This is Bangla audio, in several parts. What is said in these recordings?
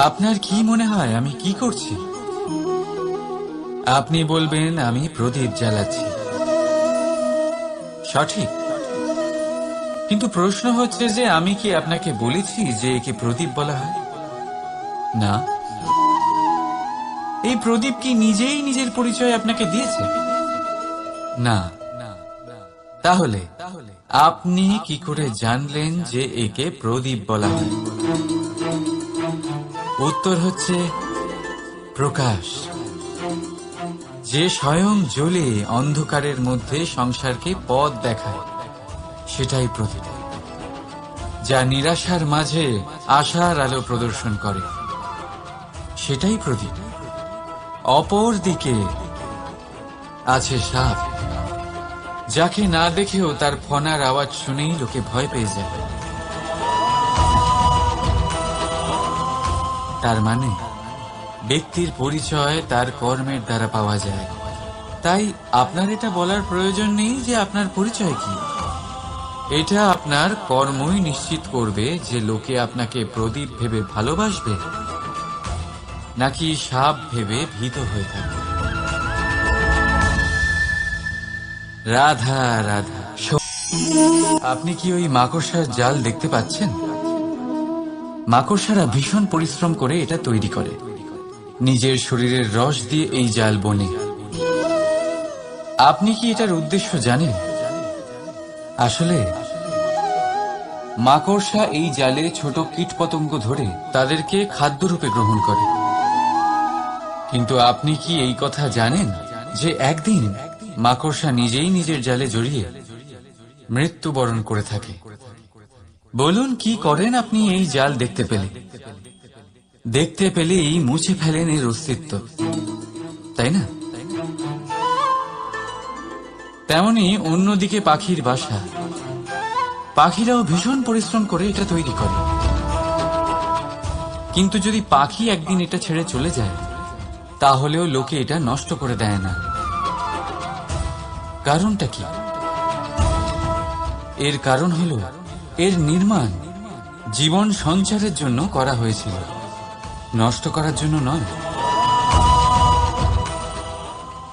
আপনার কি মনে হয় আমি কি করছি? আপনি বলবেন আমি প্রদীপ জ্বালাচ্ছি। সঠিক, কিন্তু প্রশ্ন হচ্ছে যে আমি কি আপনাকে বলেছি যে একে প্রদীপ বলা হয়? না। এই প্রদীপ কি নিজেই নিজের পরিচয় আপনাকে দিয়েছে? না। তাহলে আপনি কি করে জানলেন যে একে প্রদীপ বলা হয়? উত্তর হচ্ছে প্রকাশ, যে স্বয়ং জ্বলে অন্ধকারের মধ্যে সংসারকে পথ দেখায়, সেটাই প্রদীপ। যা নিরাশার মাঝে আশার আলো প্রদর্শন করে, সেটাই প্রদীপ। অপর দিকে আছে সাপ, যাকে না দেখেও তার ফনার আওয়াজ শুনেই লোকে ভয় পেয়ে যায়। তার মানে ব্যক্তির পরিচয় তার কর্মের দ্বারা পাওয়া যায়। তাই আপনার এটা বলার প্রয়োজন নেই যে আপনার পরিচয় কি। এটা আপনার কর্মই নিশ্চিত করবে যে লোকে আপনাকে প্রদীপ ভেবে ভালোবাসবে নাকি সাপ ভেবে ভীত হয়ে থাকবে। রাধা রাধা। আপনি কি ওই মাকড়সার জাল দেখতে পাচ্ছেন? মাকড়সারা ভীষণ পরিশ্রম করে এটা তৈরি করে। নিজের শরীরের রস দিয়ে এই জাল বনে। আপনি কি এটার উদ্দেশ্য জানেন? আসলে মাকড়সা এই জালে ছোট কীটপতঙ্গ ধরে তাদেরকে খাদ্যরূপে গ্রহণ করে। কিন্তু আপনি কি এই কথা জানেন যে একদিন মাকড়সা নিজেই নিজের জালে জড়িয়ে মৃত্যুবরণ করে থাকে? বলুন, কি করেন আপনি এই জাল দেখতে পেলে? দেখতে পেলেই মুছে ফেলেন এর অস্তিত্ব, তাই না? তেমনি অন্যদিকে পাখির বাসা। পাখিরাও ভীষণ পরিশ্রম করে এটা তৈরি করে। কিন্তু যদি পাখি একদিন এটা ছেড়ে চলে যায়, তাহলেও লোকে এটা নষ্ট করে দেয় না। কারণটা কি? এর কারণ হলো এর নির্মাণ জীবন সঞ্চারের জন্য করা হয়েছিল, নষ্ট করার জন্য নয়।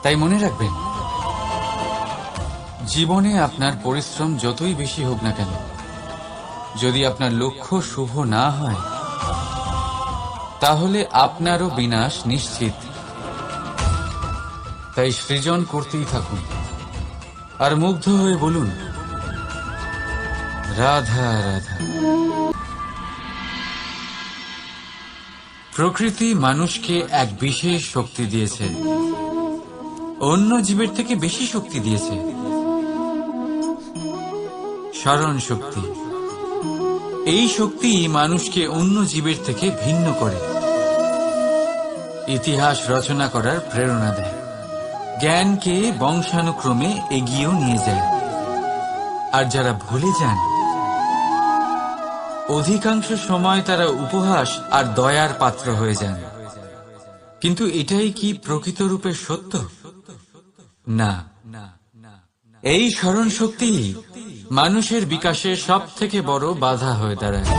তাই মনে রাখবেন, জীবনে আপনার পরিশ্রম যতই বেশি হোক না কেন, যদি আপনার লক্ষ্য শুভ না হয়, তাহলে আপনারও বিনাশ নিশ্চিত। তাই সৃজন করতেই থাকুন আর মুগ্ধ হয়ে বলুন রাধা রাধা। প্রকৃতি মানুষকে এক বিশেষ শক্তি দিয়েছে, অন্য জীবের থেকে বেশি শক্তি দিয়েছে। স্মরণ শক্তি। এই শক্তি মানুষকে অন্য জীবের থেকে ভিন্ন করে, ইতিহাস রচনা করার প্রেরণা দেয়, জ্ঞানকে বংশানুক্রমে এগিয়েও নিয়ে যায়। আর যারা ভুলে যান, অধিকাংশ সময় তারা উপহাস আর দয়ার পাত্র হয়ে যান। কিন্তু এটাই কি প্রকৃত রূপে সত্য? না। এই স্মরণ শক্তি মানুষের বিকাশের সব থেকে বড় বাধা হয়ে দাঁড়ায়।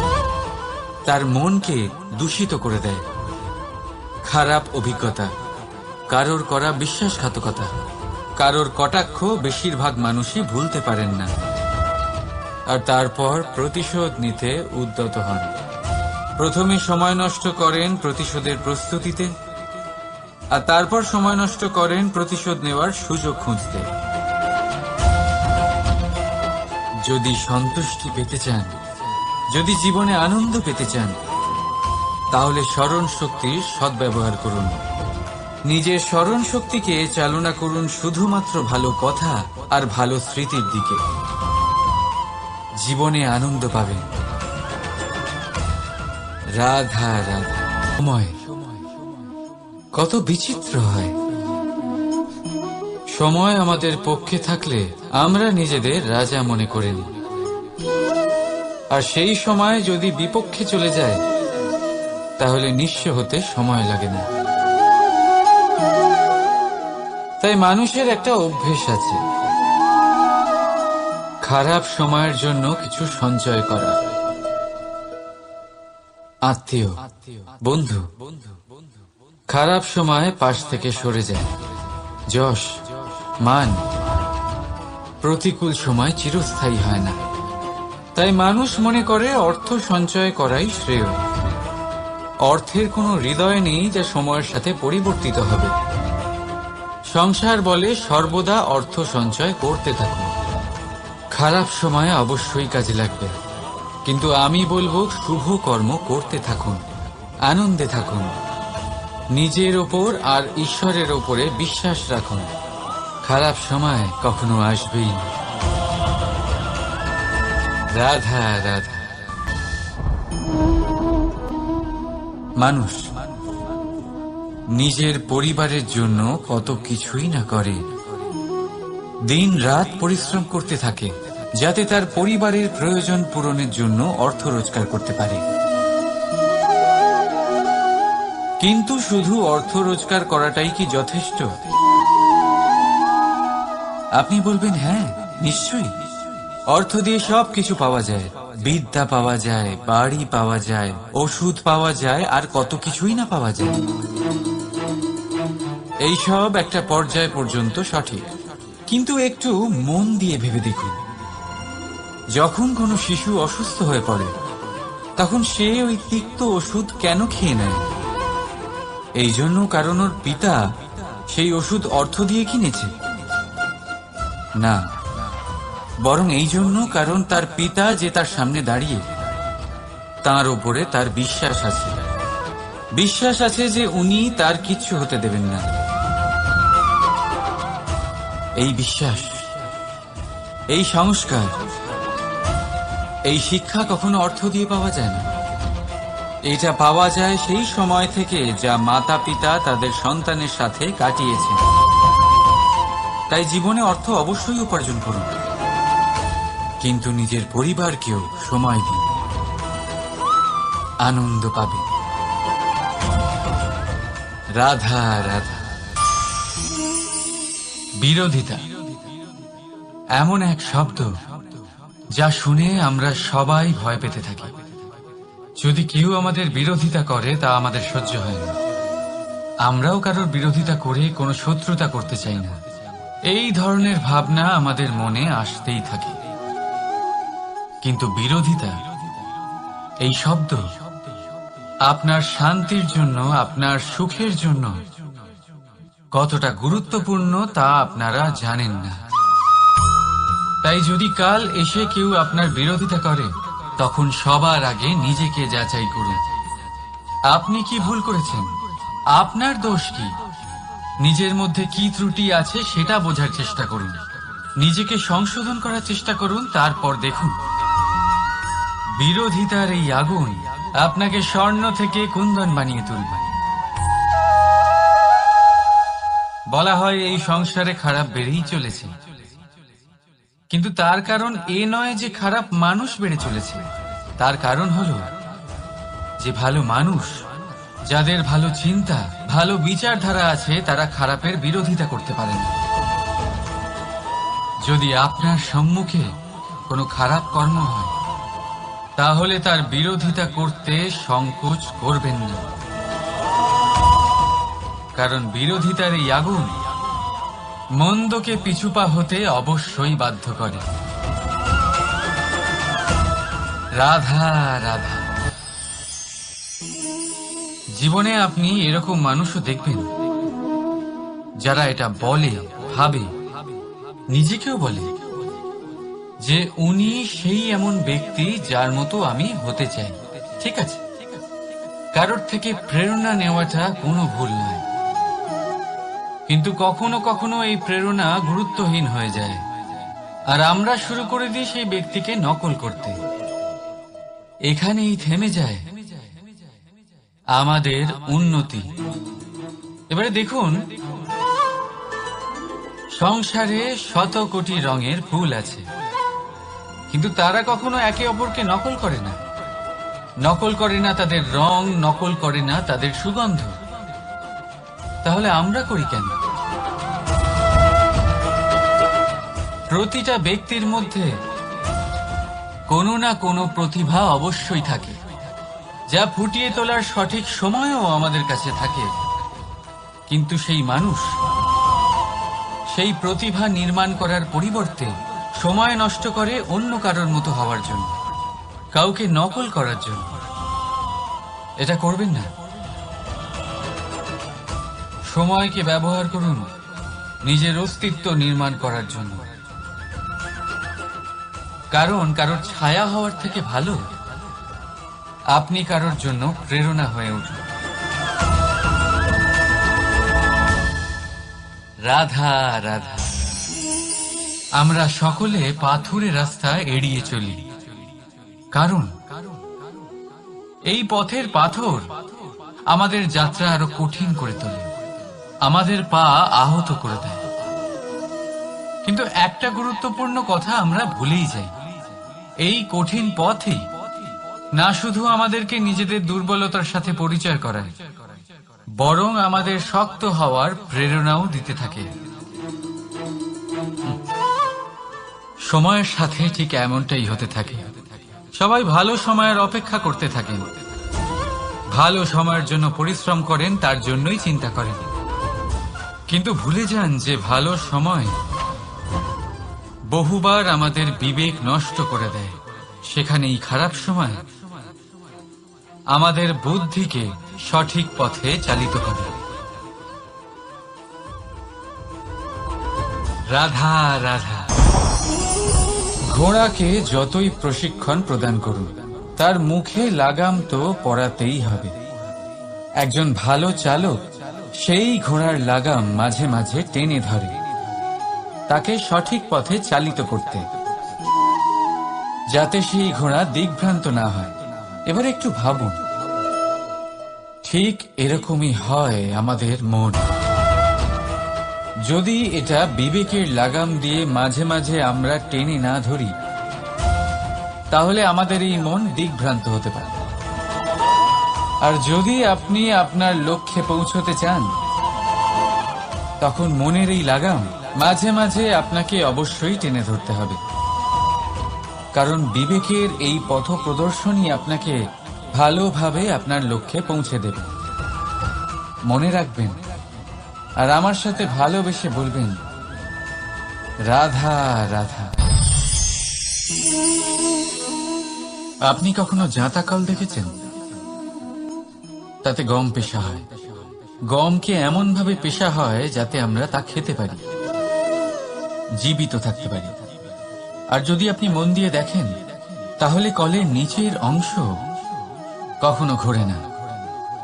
তার মনকে দূষিত করে দেয়। খারাপ অভিজ্ঞতা, কারোর করা বিশ্বাসঘাতকতা, কারোর কটাক্ষ বেশিরভাগ মানুষই ভুলতে পারেন না। আর তারপর প্রতিশোধ নিতে উদ্যত হন। প্রথমে সময় নষ্ট করেন প্রতিশোধের প্রস্তুতিতে, আর তারপর সময় নষ্ট করেন প্রতিশোধ নেওয়ার সুযোগ খুঁজতে। যদি সন্তুষ্টি পেতে চান, যদি জীবনে আনন্দ পেতে চান, তাহলে স্মরণ শক্তির সদ্ব্যবহার করুন। নিজের স্মরণ শক্তিকে চালনা করুন শুধুমাত্র ভালো কথা আর ভালো স্মৃতির দিকে। জীবনে আনন্দ পাবেন। রাধা রাধা। সময় কত বিচিত্র হয়। সময় আমাদের পক্ষে থাকলে আমরা নিজেদের রাজা মনে করে নিই, আর সেই সময় যদি বিপক্ষে চলে যায়, তাহলে নিঃস্ব হতে সময় লাগে না। তাই মানুষের একটা অভ্যেস আছে, খারাপ সময়ের জন্য কিছু সঞ্চয় করা। আত্মীয়, বন্ধু খারাপ সময় পাশ থেকে সরে যায়। যশ, মান প্রতিকূল সময় চিরস্থায়ী হয় না। তাই মানুষ মনে করে অর্থ সঞ্চয় করাই শ্রেয়। অর্থের কোনো হৃদয় নেই যা সময়ের সাথে পরিবর্তিত হবে। সংসার বলে সর্বদা অর্থ সঞ্চয় করতে থাকুন। খারাপ সময়ে অবশ্যই কাজে লাগবে, কিন্তু আমি বলবো শুভ কর্ম করতে থাকুন, আনন্দে থাকুন, নিজের ওপর আর ঈশ্বরের ওপরে বিশ্বাস রাখুন। খারাপ সময় কখনো আসবেই না। রাধা রাধা। মানুষ নিজের পরিবারের জন্য কত কিছুই না করে, দিন রাত পরিশ্রম করতে থাকে যাতে তার পরিবারের প্রয়োজন পূরণের জন্য অর্থ রোজগার করতে পারে। কিন্তু শুধু অর্থ রোজগার করাটাই কি যথেষ্ট? আপনি বলবেন হ্যাঁ, নিশ্চয়ই। অর্থ দিয়ে সব কিছু পাওয়া যায়, বিদ্যা পাওয়া যায়, বাড়ি পাওয়া যায়, ওষুধ পাওয়া যায়, আর কত কিছুই না পাওয়া যায়। এইসব একটা পর্যায় পর্যন্ত সঠিক, কিন্তু একটু মন দিয়ে ভেবে দেখুন, যখন কোনো শিশু অসুস্থ হয়ে পড়ে তখন সে ওই তিক্ত ওষুধ কেন খেয়ে নেয়? এই জন্য কারণ ওর পিতা সেই ওষুধ অর্থ দিয়ে কিনেছে? না, বরং এই জন্য কারণ তার পিতা যে তার সামনে দাঁড়িয়ে, তার উপরে তার বিশ্বাস আছে। বিশ্বাস আছে যে উনি তার কিচ্ছু হতে দেবেন না। এই বিশ্বাস, এই সংস্কার, এই শিক্ষা কখনো অর্থ দিয়ে পাওয়া যায় না। এটা পাওয়া যায় সেই সময় থেকে যা মাতা পিতা তাদের সন্তানের সাথে কাটিয়েছেন। তাই জীবনে অর্থ অবশ্যই উপার্জন করুন, কিন্তু নিজের পরিবারকেও সময় দিন, আনন্দ পাবে। রাধা রাধা। বিরোধিতা এমন এক শব্দ যা শুনে আমরা সবাই ভয় পেতে থাকি। যদি কেউ আমাদের বিরোধিতা করে তা আমাদের সহ্য হয় না। আমরাও কারোর বিরোধিতা করে কোনো শত্রুতা করতে চাই না। এই ধরনের ভাবনা আমাদের মনে আসতেই থাকে। কিন্তু বিরোধিতা, এই শব্দ আপনার শান্তির জন্য, আপনার সুখের জন্য কতটা গুরুত্বপূর্ণ তা আপনারা জানেন না। তাই যদি কাল এসে কেউ আপনার বিরোধিতা করে, তখন সবার আগে নিজেকে যাচাই করুন। আপনি কি ভুল করেছেন? আপনার দোষ কি? নিজের মধ্যে কি ত্রুটি আছে সেটা বোঝার চেষ্টা করুন, নিজেকে সংশোধন করার চেষ্টা করুন, তারপর দেখুন বিরোধিতার এই আগুন আপনাকে স্বর্ণ থেকে কুন্দন বানিয়ে তুলবে। বলা হয় এই সংসারে খারাপ বেড়েই চলেছে, কিন্তু তার কারণ এ নয় যে খারাপ মানুষ বেড়ে চলেছে। তার কারণ হলো যে ভালো মানুষ, যাদের ভালো চিন্তা, ভালো বিচারধারা আছে, তারা খারাপের বিরোধিতা করতে পারে না। যদি আপনার সম্মুখে কোনো খারাপ কর্ম হয়, তাহলে তার বিরোধিতা করতে সংকোচ করবেন না, কারণ বিরোধিতার এই আগুন মন্দকে পিছুপা হতে অবশ্যই বাধ্য করে। রাধা রাধা। জীবনে আপনি এরকম মানুষও দেখবেন যারা এটা বলে, ভাবে, নিজেকেও বলে যে উনি সেই এমন ব্যক্তি যার মতো আমি হতে চাই। ঠিক আছে, কারোর থেকে প্রেরণা নেওয়াটা কোনো ভুল নয়, কিন্তু কখনো কখনো এই প্রেরণা গুরুত্বহীন হয়ে যায়, আর আমরা শুরু করে দিই সেই ব্যক্তিকে নকল করতে। এখানেই থেমে যায় আমাদের উন্নতি। এবারে দেখুন, সংসারে শত কোটি রঙের ফুল আছে, কিন্তু তারা কখনো একে অপরকে নকল করে না। নকল করে না তাদের রং, নকল করে না তাদের সুগন্ধ। তাহলে আমরা করি কেন? প্রতিটা ব্যক্তির মধ্যে কোনো না কোনো প্রতিভা অবশ্যই থাকে, যা ফুটিয়ে তোলার সঠিক সময়ও আমাদের কাছে থাকে, কিন্তু সেই মানুষ সেই প্রতিভা নির্মাণ করার পরিবর্তে সময় নষ্ট করে অন্য কারোর মতো হওয়ার জন্য, কাউকে নকল করার জন্য। এটা করবেন না। সময়কে ব্যবহার করুন নিজের অস্তিত্ব নির্মাণ করার জন্য, কারণ কারোর ছায়া হওয়ার থেকে ভালো আপনি কারোর জন্য প্রেরণা হয়ে উঠুন। রাধা রাধা। আমরা সকলে পাথুরে রাস্তা এড়িয়ে চলি, কারণ এই পথের পাথর আমাদের যাত্রা আরো কঠিন করে তোলে, আমাদের পা আহত করে দেয়। কিন্তু একটা গুরুত্বপূর্ণ কথা আমরা ভুলেই যাই, এই কঠিন পথই না শুধু আমাদেরকে নিজেদের দুর্বলতার সাথে পরিচয় করায়, বরং আমাদের শক্ত হওয়ার প্রেরণাও দিতে থাকে। সময়ের সাথে ঠিক এমনটাই হতে থাকে। সবাই ভালো সময়ের অপেক্ষা করতে থাকেন, ভালো সময়ের জন্য পরিশ্রম করেন, তার জন্যই চিন্তা করেন, কিন্তু ভুলে যান যে ভালো সময় বহুবার আমাদের বিবেক নষ্ট করে দেয়। সেখানেই খারাপ সময় আমাদের বুদ্ধিকে সঠিক পথে চালিত করে। রাধা রাধা। ঘোড়াকে যতই প্রশিক্ষণ প্রদান করুন, তার মুখে লাগাম তো পরাতেই হবে। একজন ভালো চালক সেই ঘোড়ার লাগাম মাঝে মাঝে টেনে ধরে, তাকে সঠিক পথে চালিত করতে, যাতে সেই ঘোড়া দিকভ্রান্ত না হয়। এবার একটু ভাবুন, ঠিক এরকমই হয় আমাদের মন। যদি এটা বিবেকের লাগাম দিয়ে মাঝে মাঝে আমরা টেনে না ধরি, তাহলে আমাদের এই মন দিকভ্রান্ত হতে পারে। আর যদি আপনি আপনার লক্ষ্যে পৌঁছতে চান, তখন মনের এই লাগাম মাঝে মাঝে আপনাকে অবশ্যই টেনে ধরতে হবে, কারণ বিবেকের এই পথ প্রদর্শনই আপনাকে ভালোভাবে আপনার লক্ষ্যে পৌঁছে দেবে। মনে রাখবেন, আর আমার সাথে ভালোবেসে বলবেন, রাধা রাধা। আপনি কখনো জাঁতাকল দেখেছেন? তাতে গম পেশা হয়। গমকে এমন ভাবে পেশা হয় যাতে আমরা তা খেতে পারি, জীবিত থাকতে পারি। আর যদি আপনি মন দিয়ে দেখেন, তাহলে কলের নিচের অংশ কখনো ঘোরে না,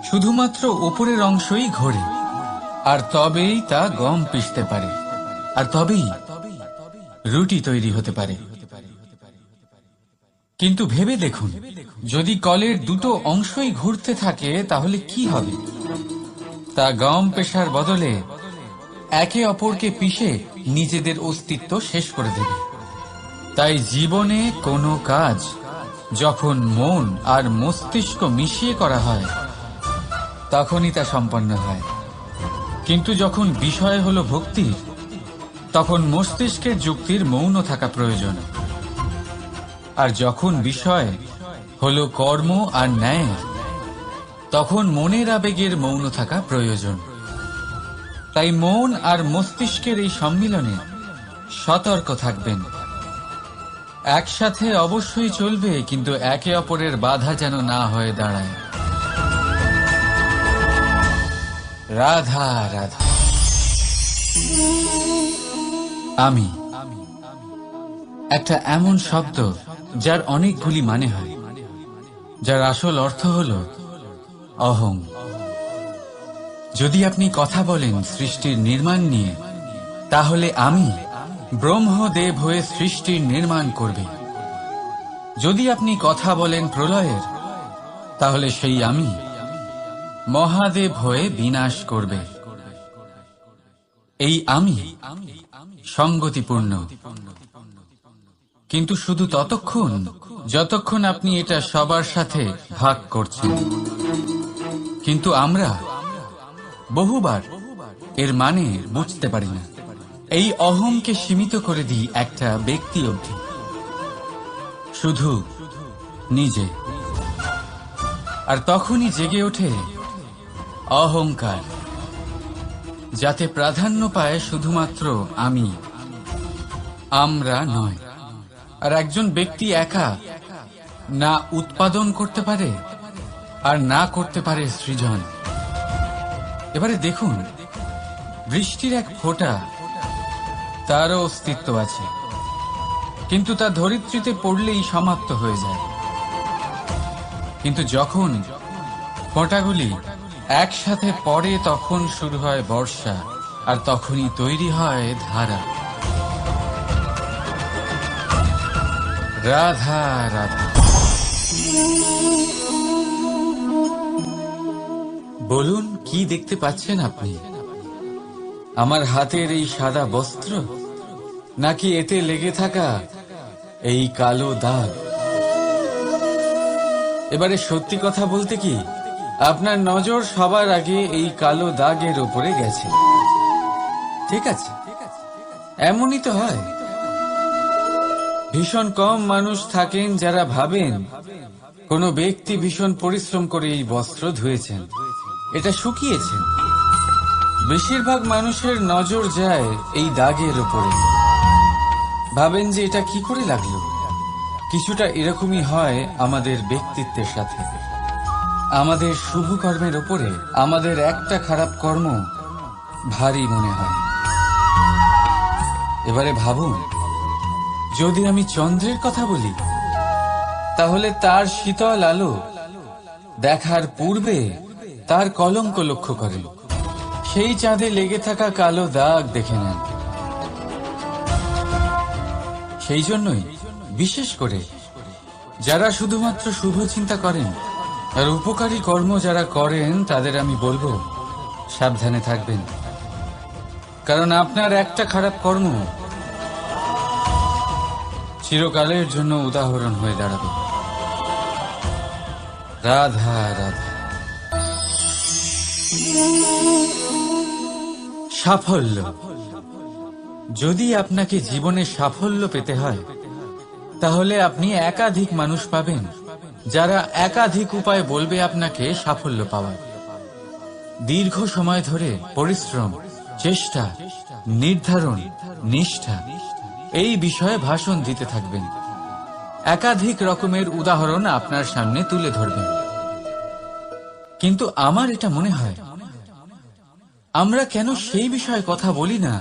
শুধুমাত্র উপরের অংশই ঘোরে। আর তবেই তা গম পিষতে পারে, আর তবেই রুটি তৈরি হতে পারে। কিন্তু ভেবে দেখুন, যদি কলের দুটো অংশই ঘুরতে থাকে, তাহলে কি হবে? তা গম পেশার বদলে একে অপরকে পিষে নিজেদের অস্তিত্ব শেষ করে দেবে। তাই জীবনে কোনো কাজ যখন মন আর মস্তিষ্ক মিশিয়ে করা হয়, তখনই তা সম্পন্ন হয়। কিন্তু যখন বিষয় হলো ভক্তির, তখন মস্তিষ্কের যুক্তির মৌন থাকা প্রয়োজন। আর যখন বিষয় হলো কর্ম আর ন্যায়, তখন মনের আবেগের মৌন থাকা প্রয়োজন। তাই মন আর মস্তিষ্কের এই সম্মিলনে সতর্ক থাকবেন। একসাথে অবশ্যই চলবে, কিন্তু একে অপরের বাধা যেন না হয়ে দাঁড়ায়। রাধা রাধা। আমি একটা এমন শব্দ যার অনেকগুলি মানে হয়, যার আসল অর্থ হল অহং। যদি আপনি কথা বলেন সৃষ্টির নির্মাণ নিয়ে, তাহলে আমি ব্রহ্মদেব হয়ে সৃষ্টির নির্মাণ করবে। যদি আপনি কথা বলেন প্রলয়ের, তাহলে সেই আমি মহাদেব হয়ে বিনাশ করবে। এই আমি সঙ্গতিপূর্ণ, কিন্তু শুধু ততক্ষণ যতক্ষণ আপনি এটা সবার সাথে ভাগ করছেন। কিন্তু আমরা বহুবার এর মানে বুঝতে পারি না। এই অহংকে সীমিত করে দিই একটা ব্যক্তি অবধি, শুধু নিজে। আর তখনই জেগে ওঠে অহংকার, যাতে প্রাধান্য পায় শুধুমাত্র আমি, আমরা নয়। আর একজন ব্যক্তি একা না উৎপাদন করতে পারে আর না করতে পারে সৃজন। এবারে দেখুন, বৃষ্টির এক ফোঁটা, তারও অস্তিত্ব আছে, কিন্তু তা ধরিত্রীতে পড়লেই সমাপ্ত হয়ে যায়। কিন্তু যখন ফোঁটাগুলি একসাথে পড়ে তখন শুরু হয় বর্ষা, আর তখনই তৈরি হয় ধারা। রাধা রাধা। বলুন, কি দেখতে পাচ্ছেন আপনি? আমার হাতের এই সাদা বস্ত্র, নাকি এতে লেগে থাকা এই কালো দাগ? এবারে সত্যি কথা বলতে কি, আপনার নজর সবার আগে এই কালো দাগের উপরে গেছে। ঠিক আছে, এমনই তো হয়। ভীষণ কম মানুষ থাকেন যারা ভাবেন কোনো ব্যক্তি ভীষণ পরিশ্রম করে এই বস্ত্র ধুয়েছেন, এটা শুকিয়েছেন। বেশিরভাগ মানুষের নজর যায় এই দাগের উপরে, ভাবেন যে এটা কি করে লাগলো। কিছুটা এরকমই হয় আমাদের ব্যক্তিত্বের সাথে। আমাদের শুভ কর্মের উপরে আমাদের একটা খারাপ কর্ম ভারী মনে হয়। এবারে ভাবুন, যদি আমি চন্দ্রের কথা বলি, তাহলে তার শীতল আলো দেখার পূর্বে তার কলঙ্ক লক্ষ্য করেন, সেই চাঁদে লেগে থাকা কালো দাগ দেখে নেন। সেই জন্যই বিশেষ করে যারা শুধুমাত্র শুভ চিন্তা করেন আর উপকারী কর্ম যারা করেন, তাদের আমি বলবো সাবধানে থাকবেন, কারণ আপনার একটা খারাপ কর্ম চিরকালের জন্য উদাহরণ হয়ে দাঁড়াবে। রাধা রাধা। সাফল্য। যদি আপনাকে জীবনে সাফল্য পেতে হয়, তাহলে আপনি একাধিক মানুষ পাবেন যারা একাধিক উপায় বলবে আপনাকে সাফল্য পাওয়ার। দীর্ঘ সময় ধরে পরিশ্রম, চেষ্টা, নির্ধারণ, নিষ্ঠা, এই বিষয়ে ভাষণ দিতে থাকবেন। একাধিক রকমের উদাহরণ আপনার সামনে তুলে ধরবেন। কিন্তু আমার এটা মনে হয়, আমরা কেন সেই বিষয়ে কথা বলি না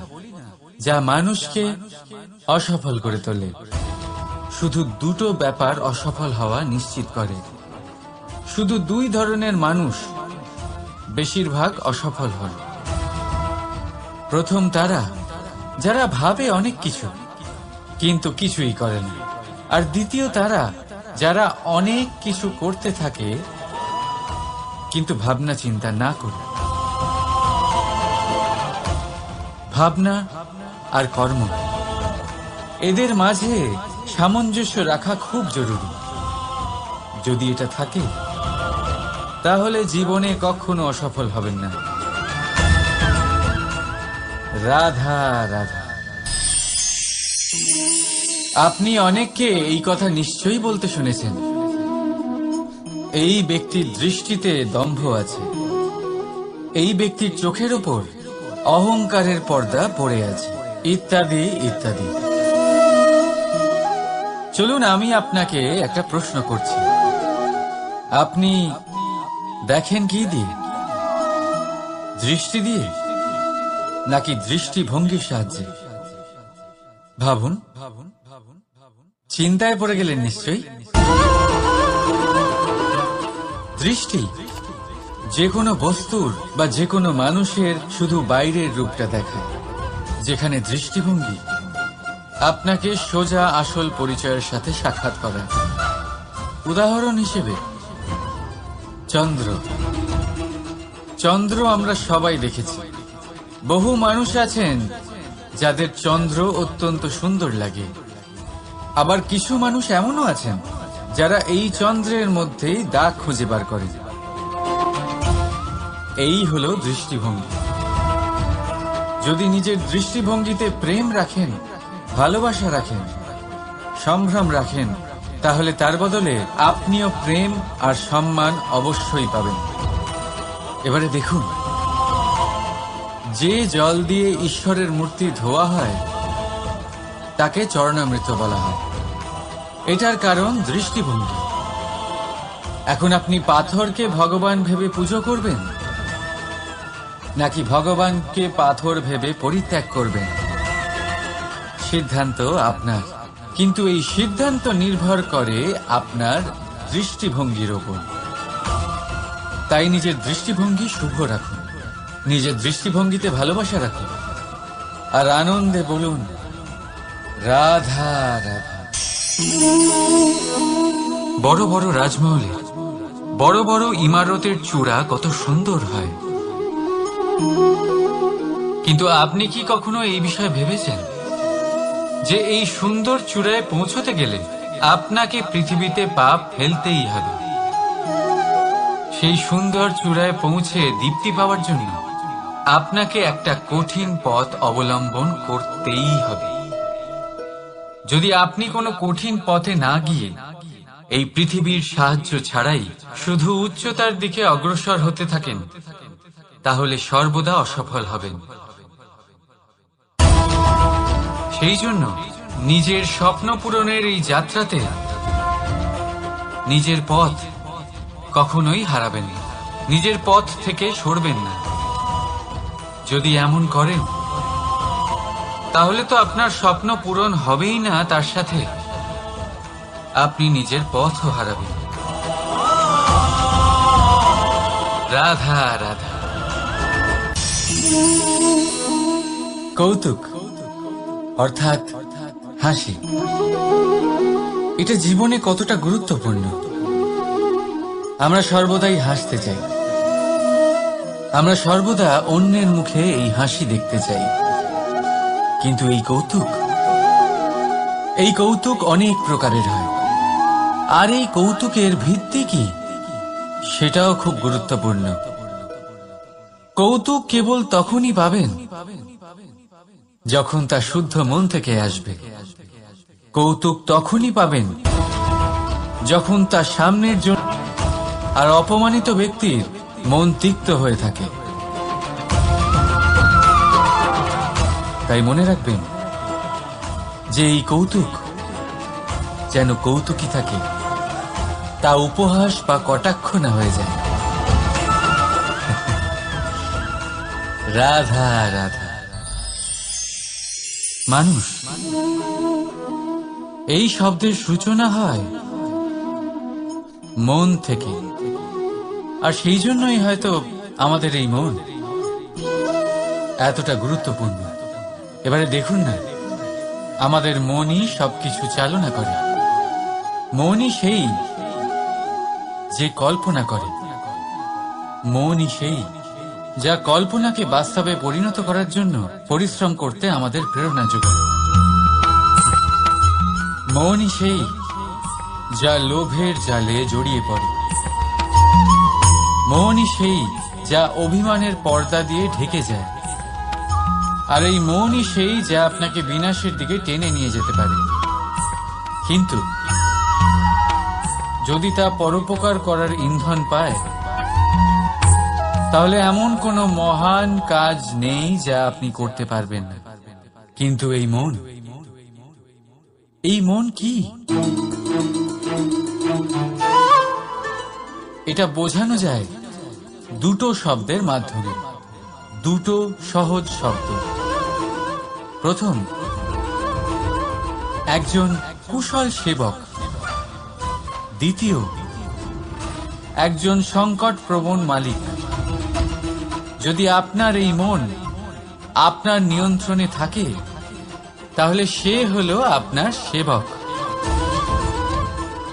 যা মানুষকে অসফল করে তোলে? শুধু দুটো ব্যাপার অসফল হওয়া নিশ্চিত করে। শুধু দুই ধরনের মানুষ বেশিরভাগ অসফল হয়। প্রথম তারা যারা ভাবে অনেক কিছু কিন্তু কিছুই করে না, আর দ্বিতীয় তারা যারা অনেক কিছু করতে থাকে কিন্তু ভাবনা চিন্তা না করে। ভাবনা আর কর্ম, এদের মাঝে সামঞ্জস্য রাখা খুব জরুরি। যদি এটা থাকে, তাহলে জীবনে কখনো অসফল হবেন না। রাধা রাধা। আপনি অনেককে এই কথা নিশ্চয়ই বলতে শুনেছেন, এই ব্যক্তির দৃষ্টিতে দম্ভ আছে, এই ব্যক্তির চোখের ওপর অহংকারের পর্দা পড়ে আছে, ইত্যাদি ইত্যাদি। চলুন, আমি আপনাকে একটা প্রশ্ন করছি। আপনি দেখেন কি দিয়ে? দৃষ্টি দিয়ে নাকি দৃষ্টিভঙ্গির সাহায্যে? ভাবুন। চিন্তায় পড়ে গেলেন নিশ্চয়ই। দৃষ্টি যে কোনো বস্তুর বা যে কোনো মানুষের শুধু বাইরের রূপটা দেখায়, যেখানে দৃষ্টিভঙ্গি আপনাকে সোজা আসল পরিচয়ের সাথে সাক্ষাৎ করায়। উদাহরণ হিসেবে চন্দ্র। চন্দ্র আমরা সবাই দেখেছি। বহু মানুষ আছেন যাদের চন্দ্র অত্যন্ত সুন্দর লাগে, আবার কিছু মানুষ এমনও আছেন যারা এই চন্দ্রের মধ্যেই দাগ খুঁজে বার করেন। এই হলো দৃষ্টিভঙ্গি। যদি নিজের দৃষ্টিভঙ্গিতে প্রেম রাখেন, ভালোবাসা রাখেন, সম্ভ্রম রাখেন, তাহলে তার বদলে আপনিও প্রেম আর সম্মান অবশ্যই পাবেন। এবারে দেখুন, যে জল দিয়ে ঈশ্বরের মূর্তি ধোয়া হয় তাকে চরণামৃত বলা হয়। এটার কারণ দৃষ্টিভঙ্গি। এখন আপনি পাথরকে ভগবান ভেবে পুজো করবেন, নাকি ভগবানকে পাথর ভেবে পরিত্যাগ করবেন? সিদ্ধান্ত আপনার, কিন্তু এই সিদ্ধান্ত নির্ভর করে আপনার দৃষ্টিভঙ্গির ওপর। তাই নিজের দৃষ্টিভঙ্গি শুভ রাখুন, নিজের দৃষ্টিভঙ্গিতে ভালোবাসা রাখুন, আর আনন্দে বলুন রাধা রাধা। বড় বড় রাজমহলে বড় বড় ইমারতের চূড়া কত সুন্দর হয়, কিন্তু আপনি কি কখনো এই বিষয়ে ভেবেছেন যে এই সুন্দর চূড়ায় পৌঁছতে গেলে আপনাকে পৃথিবীতে পাপ ফেলতেই হবে? সেই সুন্দর চূড়ায় পৌঁছে দীপ্তি পাওয়ার জন্য আপনাকে একটা কঠিন পথ অবলম্বন করতেই হবে। যদি আপনি কোনো কঠিন পথে না গিয়ে এই পৃথিবীর সাহায্য ছাড়াই শুধু উচ্চতার দিকে অগ্রসর হতে থাকেন, তাহলে সর্বদা অসফল হবেন। সেই জন্য নিজের স্বপ্ন পূরণের এই যাত্রাতে নিজের পথ কখনোই হারাবেন না, নিজের পথ থেকে সরবেন না। যদি এমন করেন তাহলে তো আপনার স্বপ্ন পূরণ হবেই না, তার সাথে আপনি নিজের পথও হারাবেন। রাধা রাধা। কৌতুক অর্থাৎ হাসি, এটা জীবনে কতটা গুরুত্বপূর্ণ। আমরা সর্বদাই হাসতে চাই, আমরা সর্বদা অন্যের মুখে এই হাসি দেখতে চাই। কিন্তু এই কৌতুক অনেক প্রকারের হয়, আর এই কৌতুকের ভিত্তি কি সেটাও খুব গুরুত্বপূর্ণ। কৌতুক কেবল তখনই পাবেন যখন তা শুদ্ধ মন থেকে আসবে। কৌতুক তখনই পাবেন যখন তা সামনের জন্য আর অপমানিত ব্যক্তির মন তিক্ত হয়ে থাকে। তাই মনে রাখবেন যে এই কৌতুক যেন কৌতুকই থাকে, তা উপহাস বা কটাক্ষ না হয়ে যায়। রাধা রাধা। মানুষ, এই শব্দের সূচনা হয় মন থেকে, আর সেই জন্যই হয়তো আমাদের এই মন এতটা গুরুত্বপূর্ণ। এবারে দেখুন না, আমাদের মনই সবকিছু চালনা করে। মনই সেই যে কল্পনা করে, মনই সেই যা কল্পনাকে বাস্তবে পরিণত করার জন্য পরিশ্রম করতে আমাদের প্রেরণা যোগায়। মনই সেই যা লোভের জালে জড়িয়ে পড়ে। মনই সেই যা অভিমানের পর্দা দিয়ে ঢেকে যায়। আর এই মনই সেই যা আপনাকে বিনাশের দিকে টেনে নিয়ে যেতে পারে। কিন্তু যদি তা পরোপকার করার ইন্ধন পায়, তাহলে এমন কোনো মহান কাজ নেই যা আপনি করতে পারবেন না। কিন্তু এই মন কি? এটা বোঝানো যায় দুটো শব্দের মাধ্যমে, দুটো সহজ শব্দ। প্রথম, একজন কুশল সেবক। দ্বিতীয়, একজন সংকটপ্রবণ মালিক। যদি আপনার এই মন আপনার নিয়ন্ত্রণে থাকে, তাহলে সে হলো আপনার সেবক।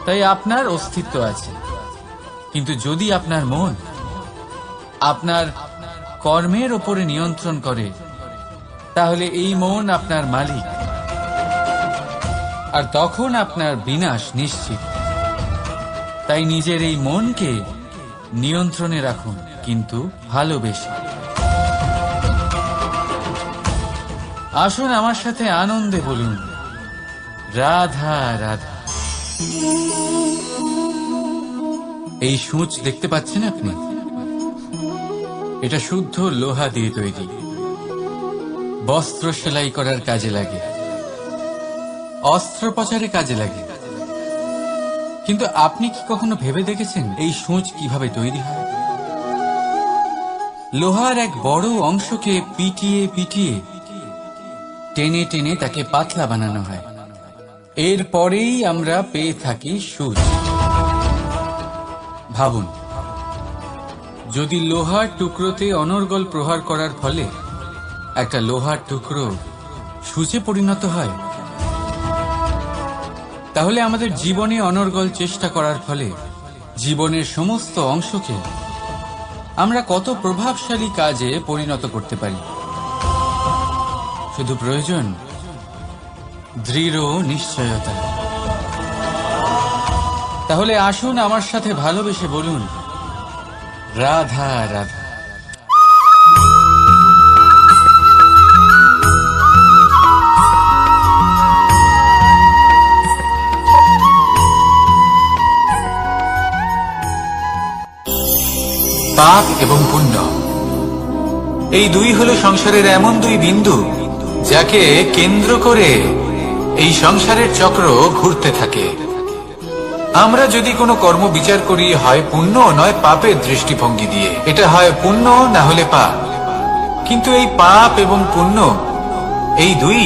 তাই আপনার অস্তিত্ব আছে। কিন্তু যদি আপনার মন আপনার কর্মের ওপরে নিয়ন্ত্রণ করে, তাহলে এই মন আপনার মালিক, আর তখন আপনার বিনাশ নিশ্চিত। তাই নিজের এই মনকে নিয়ন্ত্রণে রাখুন, কিন্তু ভালোবেসে। আসুন আমার সাথে আনন্দে বলুন রাধা রাধা। এই সূঁচ দেখতে পাচ্ছেন আপনি? এটা শুদ্ধ লোহা দিয়ে তৈরি, বস্ত্র সেলাই করার কাজে লাগে, অস্ত্রোপচারে কাজে লাগে। কিন্তু আপনি কি কখনো ভেবে দেখেছেন এই সূঁচ কিভাবে তৈরি হয়? লোহার এক বড় অংশকে পিটিয়ে পিটিয়ে টেনে টেনে তাকে পাতলা বানানো হয়। এরপরেই আমরা পেয়ে থাকি সূঁচ। ভাবুন, যদি লোহার টুকরোতে অনর্গল প্রহার করার ফলে একটা লোহার টুকরো সূঁচে পরিণত হয়, তাহলে আমাদের জীবনে অনর্গল চেষ্টা করার ফলে জীবনের সমস্ত অংশকে আমরা কত প্রভাবশালী কাজে পরিণত করতে পারি। শুধু প্রয়োজন দৃঢ় নিশ্চয়তা। তাহলে আসুন আমার সাথে ভালোবেসে বলুন, রাধা রাধা। পাপ এবং পুণ্য, এই দুই হলো সংসারের এমন দুই বিন্দু যাকে কেন্দ্র করে এই সংসারের চক্র ঘুরতে থাকে। আমরা যদি কোনো কর্ম বিচার করি, হয় পুণ্য নয় পাপের দৃষ্টিভঙ্গি দিয়ে, এটা হয় পুণ্য না হলে পাপ। কিন্তু এই পাপ এবং পুণ্য এই দুই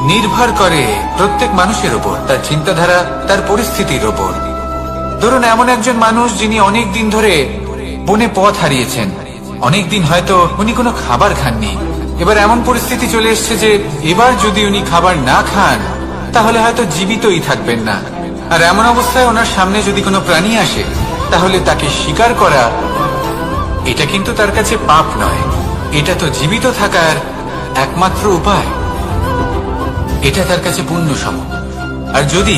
নির্ভর করে প্রত্যেক মানুষের উপর, তার চিন্তাধারা, তার পরিস্থিতির উপর। ধরুন এমন একজন মানুষ যিনি অনেক দিন ধরে বনে পথ হারিয়েছেন, অনেকদিন হয়তো উনি কোনো খাবার খাননি। এবার এমন পরিস্থিতি চলে এসছে যে এবার যদি উনি খাবার না খান তাহলে হয়তো জীবিতই থাকবেন না। আর এমন অবস্থায় ওনার সামনে যদি কোনো প্রাণী আসে, তাহলে তাকে শিকার করা এটা কিন্তু তার কাছে পাপ নয়, এটা তো জীবিত থাকার একমাত্র উপায়। এটা তার কাছে পুণ্য সম। আর যদি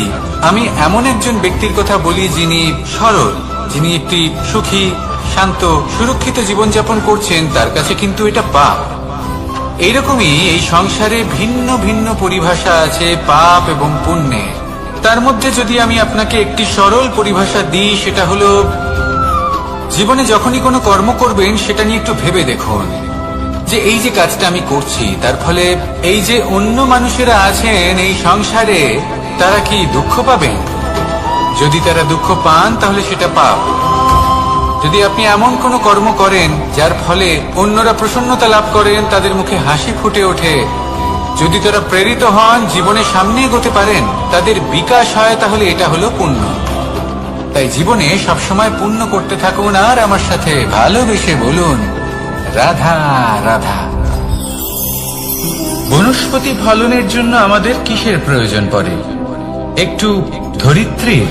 আমি এমন একজন ব্যক্তির কথা বলি যিনি সরল, যিনি একটি সুখী, শান্ত, সুরক্ষিত জীবনযাপন করছেন, তার কাছে কিন্তু এটা পাপ। এইরকমই এই সংসারে ভিন্ন ভিন্ন পরিভাষা আছে পাপ এবং পুণ্যের। তার মধ্যে যদি আমি আপনাকে একটি সরল পরিভাষা দিই, সেটা হলো জীবনে যখনই কোনো কর্ম করবেন সেটা নিয়ে একটু ভেবে দেখুন যে এই যে কাজটা আমি করছি তার ফলে এই যে অন্য মানুষেরা আছেন এই সংসারে, তারা কি দুঃখ পাবেন? যদি তারা দুঃখ পান তাহলে সেটা পাপ। যদি আপনি এমন কোনো কর্ম করেন যার ফলে অন্যরা প্রসন্নতা লাভ করেন, তাদের মুখে হাসি ফুটে ওঠে, যদি তারা প্রেরিত হন, জীবনে সামনে এগোতে পারেন, তাদের বিকাশ হয়, তাহলে এটা হলো পুণ্য। তাই জীবনে সবসময় পুণ্য করতে থাকুন আর আমার সাথে ভালোবেসে বলুন, রাধা রাধা। বনস্পতি ফলনের জন্য আমাদের কিসের প্রয়োজন পড়ে? একটু ধরিত্রীর,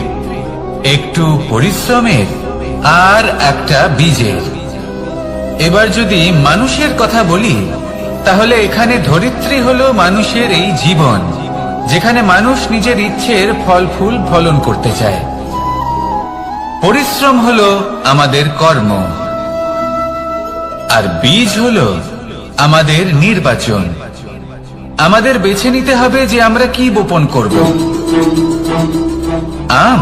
একটু পরিশ্রমের, আর একটা বীজের। এবার যদি মানুষের কথা বলি, তাহলে এখানে ধরিত্রী হলো মানুষের এই জীবন, যেখানে মানুষ নিজের ইচ্ছের ফল ফুল ফলন করতে চায়। পরিশ্রম হলো আমাদের কর্ম, আর বীজ হলো আমাদের নির্বাচন। আমাদের বেছে নিতে হবে যে আমরা কি বপন করব, আম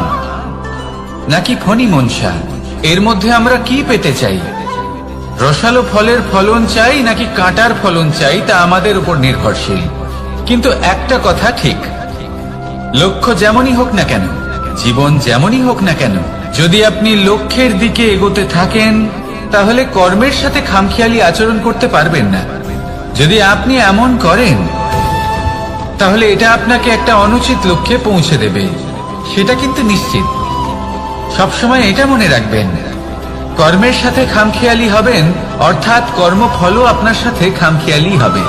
নাকি ফণি মনসা, এর মধ্যে আমরা কি পেতে চাই। রসালো ফলের ফলন চাই নাকি কাঁটার ফলন চাই, তা আমাদের উপর নির্ভরশীল। কিন্তু একটা কথা ঠিক, লক্ষ্য যেমনই হোক না কেন, জীবন যেমনই হোক না কেন, যদি আপনি লক্ষ্যের দিকে এগোতে থাকেন তাহলে কর্মের সাথে খামখেয়ালি আচরণ করতে পারবেন না। যদি আপনি এমন করেন তাহলে এটা আপনাকে একটা অনুচিত লক্ষ্যে পৌঁছে দেবে, সেটা কিন্তু নিশ্চিত। সবসময় এটা মনে রাখবেন, কর্মের সাথে খামখেয়ালি হবেন, অর্থাৎ কর্মফলও আপনার সাথে খামখেয়ালি হবে।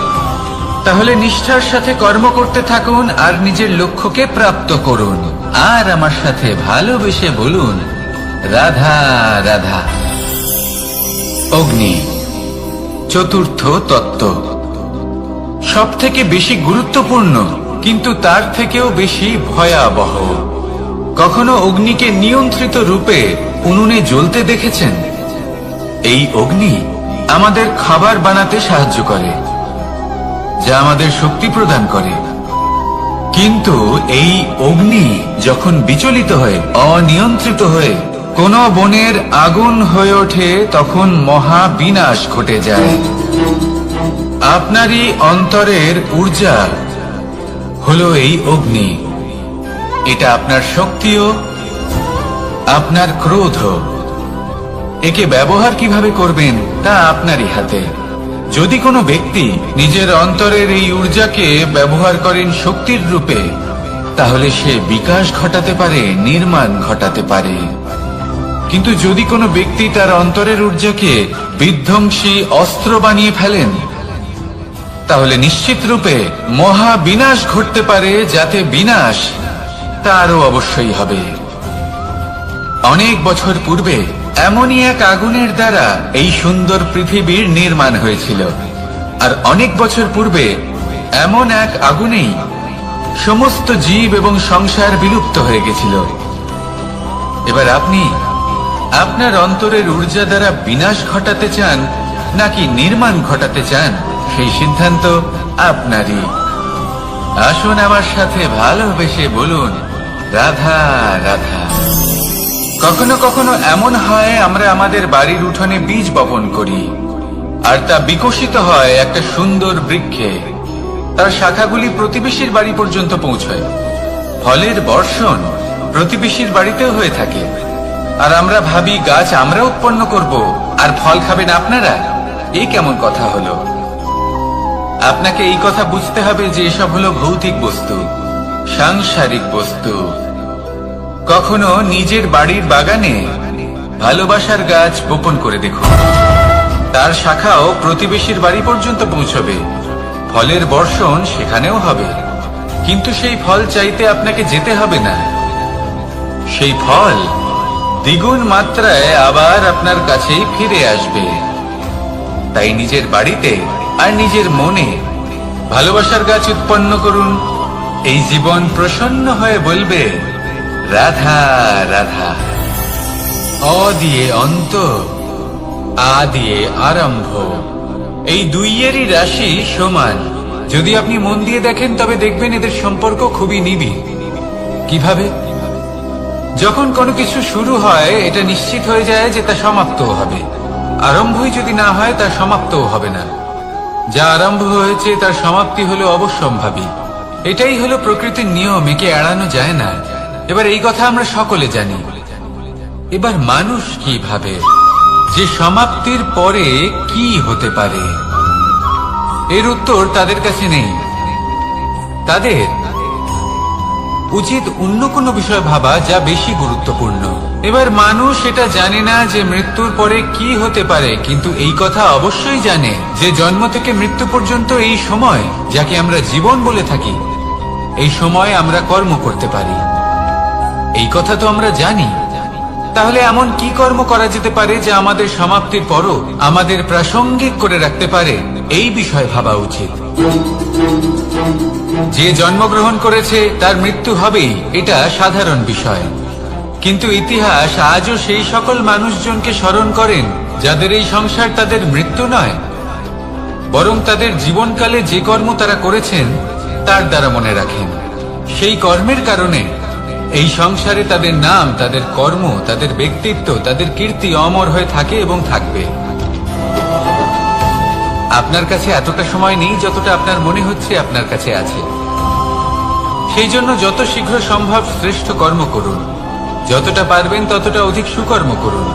তাহলে নিষ্ঠার সাথে কর্ম করতে থাকুন আর নিজের লক্ষ্যকে প্রাপ্ত করুন। আর আমার সাথে ভালোবেসে বলুন, রাধা রাধা। অগ্নি, চতুর্থ তত্ত্ব, সব থেকে বেশি গুরুত্বপূর্ণ কিন্তু তার থেকেও বেশি ভয়াবহ। কখনো অগ্নিকে নিয়ন্ত্রিত রূপে উনুনে জ্বলতে দেখেছেন? এই অগ্নি আমাদের খাবার বানাতে সাহায্য করে, যা আমাদের শক্তি প্রদান করে। কিন্তু এই অগ্নি যখন বিচলিত হয়ে অনিয়ন্ত্রিত হয়ে কোন বনের আগুন হয়ে ওঠে তখন মহা বিনাশ ঘটে যায়। আপনারই অন্তরের ঊর্জা হলো এই অগ্নি। এটা আপনার শক্তিও, আপনার ক্রোধ। একে ব্যবহার কিভাবে করবেন তা আপনারই হাতে। যদি কোনো ব্যক্তি নিজের অন্তরের এই ঊর্জাকে ব্যবহার করেন শক্তির রূপে, তাহলে সে বিকাশ ঘটাতে পারে, নির্মাণ ঘটাতে পারে। কিন্তু যদি কোনো ব্যক্তি তার অন্তরের ঊর্জাকে বিধ্বংসী অস্ত্র বানিয়ে ফেলেন, তাহলে নিশ্চিত রূপে মহা বিনাশ ঘটতে পারে, যাতে বিনাশ তারও অবশ্যই হবে। অনেক বছর পূর্বে এমনই এক আগুনের দ্বারা এই সুন্দর পৃথিবীর নির্মাণ হয়েছিল। আর অনেক বছর পূর্বে এমন এক আগুনেই সমস্ত জীব এবং সংসার বিলুপ্ত হয়ে গেছিল। এবার আপনি আপনার অন্তরের ঊর্জা দ্বারা বিনাশ ঘটাতে চান নাকি নির্মাণ ঘটাতে চান, সেই সিদ্ধান্ত আপনারই। আসুন আমার সাথে ভালোবেসে বলুন, রাধা রাধা। কখনো কখনো এমন হয় আমরা আমাদের বাড়ির উঠোনে বীজ বপন করি, আর তা বিকশিত হয় একটা সুন্দর বৃক্ষে। তার শাখাগুলি প্রতিবেশীর বাড়ি পর্যন্ত পৌঁছয়। ফলের বর্ষণ প্রতিবেশীর বাড়িতেও হয়ে থাকে। আর আমরা ভাবি গাছ আমরা উৎপন্ন করব আর ফল খাবেন আপনারা। এই কেমন কথা হলো? আপনাকে এই কথা বুঝতে হবে যে এসব হলো ভৌতিক বস্তু, সাংসারিক বস্তু। কখনো নিজের বাড়ির বাগানে ভালোবাসার গাছ বপন করে দেখুন। তার শাখাও প্রতিবেশীর বাড়ি পর্যন্ত পৌঁছবে, ফলের বর্ষণ সেখানেও হবে। কিন্তু সেই ফল চাইতে আপনাকে যেতে হবে না, সেই ফল দ্বিগুণ মাত্রায় আবার আপনার কাছেই ফিরে আসবে। তাই নিজের বাড়িতে আর নিজের মনে ভালোবাসার গাছ উৎপন্ন করুন। এই জীবন প্রসন্ন হয়ে বলবে, রাধা রাধা। অ দিয়ে অন্ত, আ দিয়ে আরম্ভ, এই দুইয়েরই রাশি সমান। যদি আপনি মন দিয়ে দেখেন তবে দেখবেন এদের সম্পর্ক খুবই নিবিড়। কিভাবে? যখন কোনো কিছু শুরু হয় এটা নিশ্চিত হয়ে যায় যে তা সমাপ্তও হবে। আরম্ভই যদি না হয় তা সমাপ্তও হবে না। যা আরম্ভ হয়েছে তার সমাপ্তি হলো অবশ্যম্ভাবী। এটাই হলো প্রকৃতির নিয়ম, একে এড়ানো যায় না। এবার এই কথা আমরা সকলে জানি। এবার মানুষ কি ভাবে যে সমাপ্তির পরে কি হতে পারে, এর উত্তর তাদের কাছে নেই। তাদের উচিত অন্য কোনো বিষয় ভাবা যা বেশি গুরুত্বপূর্ণ। এবার মানুষ এটা জানে না যে মৃত্যুর পরে কি হতে পারে, কিন্তু এই কথা অবশ্যই জানে যে জন্ম থেকে মৃত্যু পর্যন্ত এই সময়, যাকে আমরা জীবন বলে থাকি, এই সময় আমরা কর্ম করতে পারি। এই কথা তো আমরা জানি। তাহলে এমন কি কর্ম করা যেতে পারে যা আমাদের সমাপ্তির পরও আমাদের প্রাসঙ্গিক করে রাখতে পারে, এই বিষয়ে ভাবা উচিত। যে জন্মগ্রহণ করেছে তার মৃত্যু হবেই, এটা সাধারণ বিষয়। কিন্তু ইতিহাস আজও সেই সকল মানুষজনকে স্মরণ করেন যাদের এই সংসার তাদের মৃত্যু নয়, বরং তাদের জীবনকালে যে কর্ম তারা করেছেন তার দ্বারা মনে রাখেন। সেই কর্মের কারণে এই সংসারে তাদের নাম, তাদের কর্ম, তাদের ব্যক্তিত্ব, তাদের কীর্তি অমর হয়ে থাকে এবং থাকবে। আপনার কাছে এতটা সময় নেই যতটা আপনার মনে হচ্ছে আপনার কাছে আছে। সেই জন্য যত শীঘ্র সম্ভব শ্রেষ্ঠ কর্ম করুন, যতটা পারবেন ততটা অধিক সুকর্ম করুন।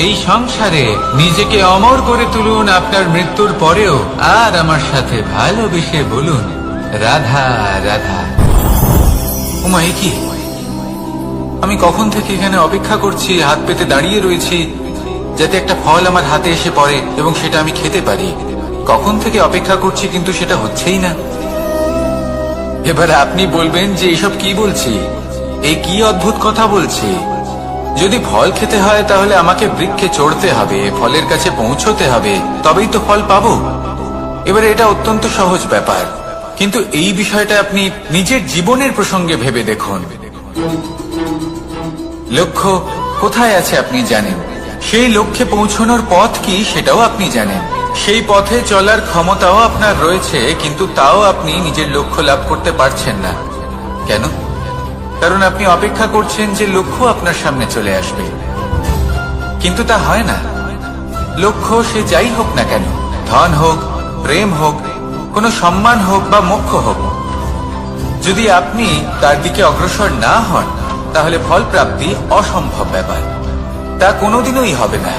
এই সংসারে নিজেকে অমর করে তুলুন আপনার মৃত্যুর পরেও। আর আমার সাথে ভালোবেসে বলুন, রাধা রাধা। ওমা, এ কি? আমি কখন থেকে এখানে অপেক্ষা করছি, হাত পেতে দাঁড়িয়ে রয়েছি যাতে একটা ফল আমার হাতে এসে পড়ে এবং সেটা আমি খেতে পারি। কখন থেকে অপেক্ষা করছি, কিন্তু সেটা হচ্ছেই না। এবার আপনি বলবেন যে এসব কি বলছি, এই কি অদ্ভুত কথা বলছি। যদি ফল খেতে হয় তাহলে আমাকে বৃক্ষে চড়তে হবে, ফলের কাছে পৌঁছতে হবে, তবেই তো ফল পাবো। এবারে এটা অত্যন্ত সহজ ব্যাপার, কিন্তু এই বিষয়টা আপনি নিজের জীবনের প্রসঙ্গে ভেবে দেখুন। লক্ষ্য কোথায় আছে আপনি জানেন, সেই লক্ষ্যে পৌঁছানোর পথ কি সেটাও আপনি জানেন। সেই পথে চলার ক্ষমতাও আপনার রয়েছে, কিন্তু তাও আপনি নিজের লক্ষ্য লাভ করতে পারছেন না। কেন? কারণ আপনি অপেক্ষা করছেন যে লক্ষ্য আপনার সামনে চলে আসবে, কিন্তু তা হয় না। লক্ষ্য সে যাই হোক না কেন, ধন হোক, প্রেম হোক, কোনো সম্মান হোক বা মোক্ষ হোক, যদি আপনি তার দিকে অগ্রসর না হন তাহলে ফল প্রাপ্তি অসম্ভব ব্যাপার, তা কোনোদিনই হবে না।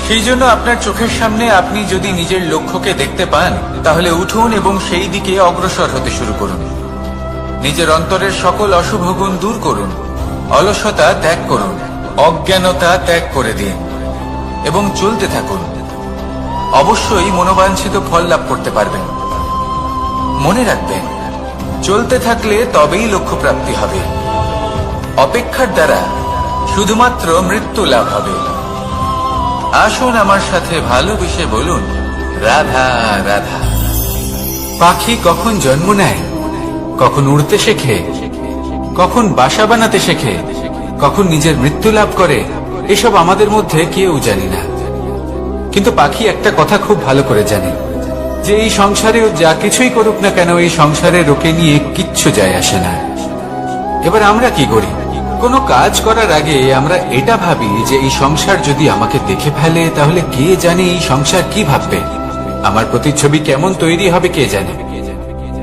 সেই জন্য আপনার চোখের সামনে আপনি যদি নিজের লক্ষ্যকে দেখতে পান তাহলে উঠুন এবং সেই দিকে অগ্রসর হতে শুরু করুন। নিজের অন্তরের সকল অশুভ গুণ দূর করুন, অলসতা ত্যাগ করুন, অজ্ঞানতা ত্যাগ করে দিন এবং চলতে থাকুন। অবশ্যই মনোবাঞ্ছিত ফল লাভ করতে পারবেন। মনে রাখবেন, চলতে থাকলে তবেই লক্ষ্য প্রাপ্তি হবে। অপেক্ষার দ্বারা শুধুমাত্র মৃত্যু লাভ হবে। আসুন আমার সাথে ভালোবেসে বলুন, রাধা রাধা। পাখি কখন জন্ম নেয়, কখন উড়তে শেখে, কখন বাসা বানাতে শেখে, কখন নিজের মৃত্যু লাভ করে, এসব আমাদের মধ্যে কেউ জানি না। কিন্তু পাখি একটা কথা খুব ভালো করে জানে, যে এই সংসারেও যা কিছুই করুক না কেন, এই সংসারের ওকে নিয়ে কিচ্ছু যায় আসে না। এবার আমরা কি করি? কোনো কাজ করার আগে আমরা এটা ভাবি যে এই সংসার যদি আমাকে দেখে ফেলে তাহলে কে জানে এই সংসার কি ভাববে, আমার প্রতিচ্ছবি কেমন তৈরি হবে কে জানে,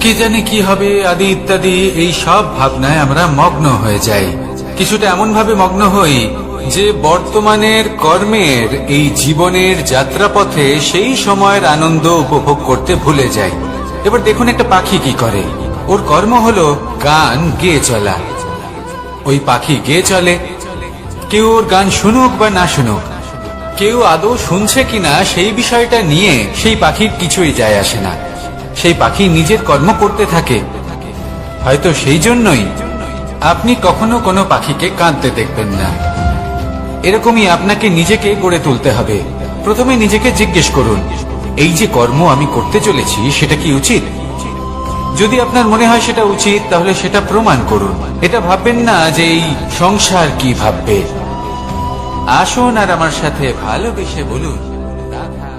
কে জানে কি হবে আদি ইত্যাদি। এই সব ভাবনায় আমরা মগ্ন হয়ে যাই। কিছুটা এমন ভাবে মগ্ন হই যে বর্তমানের কর্মের এই জীবনের যাত্রাপথে সেই সময়ের আনন্দ উপভোগ করতে ভুলে যাই। এবার দেখুন একটা পাখি কি করে, ওর কর্ম হলো গান গেয়ে চলা। ওই পাখি গেয়ে চলে, কেউ ওর গান শুনুক বা না শুনুক, কেউ আদৌ শুনছে কিনা সেই বিষয়টা নিয়ে সেই পাখির কিছুই যায় আসে না। সেই পাখি নিজের কর্ম করতে থাকে। হয়তো সেই জন্যই আপনি কখনো কোনো পাখিকে কাঁদতে দেখবেন না। এরকমই আপনাকে নিজেকে গড়ে তুলতে হবে। প্রথমে নিজেকে জিজ্ঞেস করুন, এই যে কর্ম আমি করতে চলেছি সেটা কি উচিত? যদি আপনার মনে হয় সেটা উচিত তাহলে সেটা প্রমাণ করুন। এটা ভাববেন না যে এই সংসার কি ভাববে। আসুন আর আমার সাথে ভালোবেসে বলুন, রাধা।